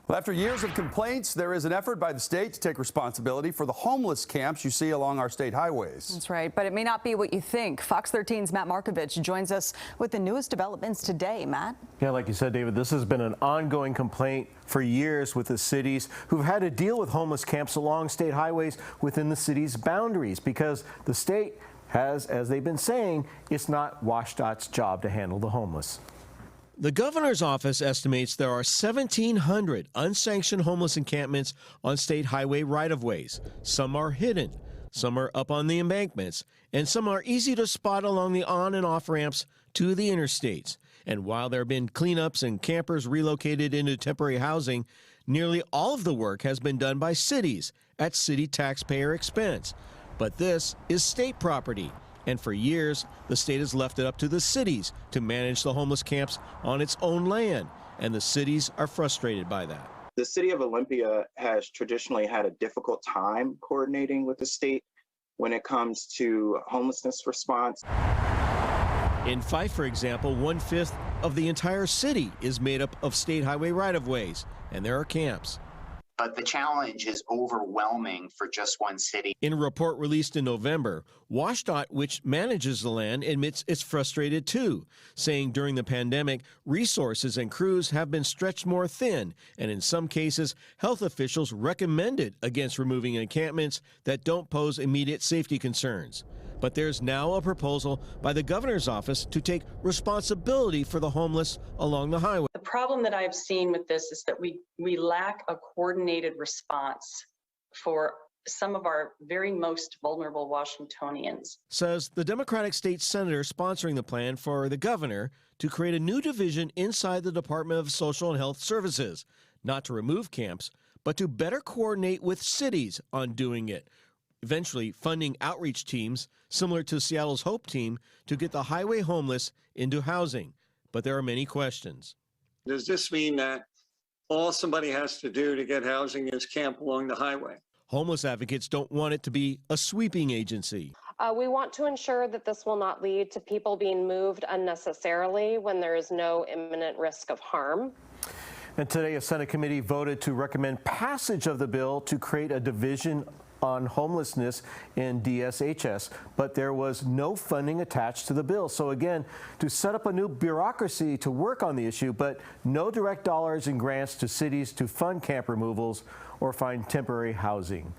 Well, after years of complaints, there is an effort by the state to take responsibility for the homeless camps you see along our state highways. That's right, but it may not be what you think. Fox 13's Matt Markovich joins us with the newest developments today. Matt? Yeah, like you said, David, this has been an ongoing complaint for years with the cities who've had to deal with homeless camps along state highways within the city's boundaries because the state has, as they've been saying, it's not WashDOT's job to handle the homeless. The governor's office estimates there are 1,700 unsanctioned homeless encampments on state highway right-of-ways. Some are hidden, some are up on the embankments, and some are easy to spot along the on and off ramps to the interstates. And while there have been cleanups and campers relocated into temporary housing, nearly all of the work has been done by cities at city taxpayer expense. But this is state property. And for years, the state has left it up to the cities to manage the homeless camps on its own land, and the cities are frustrated by that. The city of Olympia has traditionally had a difficult time coordinating with the state when it comes to homelessness response. In Fife, for example, 1/5 of the entire city is made up of state highway right-of-ways, and there are camps. But the challenge is overwhelming for just one city. In a report released in November, WashDOT, which manages the land, admits it's frustrated too, saying during the pandemic, resources and crews have been stretched more thin, and in some cases, health officials recommended against removing encampments that don't pose immediate safety concerns. But there's now a proposal by the governor's office to take responsibility for the homeless along the highway. The problem that I've seen with this is that we lack a coordinated response for some of our very most vulnerable Washingtonians. Says the Democratic state senator sponsoring the plan for the governor to create a new division inside the Department of Social and Health Services, not to remove camps, but to better coordinate with cities on doing it. Eventually funding outreach teams similar to Seattle's Hope team to get the highway homeless into housing. But there are many questions. Does this mean that all somebody has to do to get housing is camp along the highway? Homeless advocates don't want it to be a sweeping agency. We want to ensure that this will not lead to people being moved unnecessarily when there is no imminent risk of harm. And today, a Senate committee voted to recommend passage of the bill to create a division on homelessness in DSHS, but there was no funding attached to the bill. So again, to set up a new bureaucracy to work on the issue, but no direct dollars and grants to cities to fund camp removals or find temporary housing.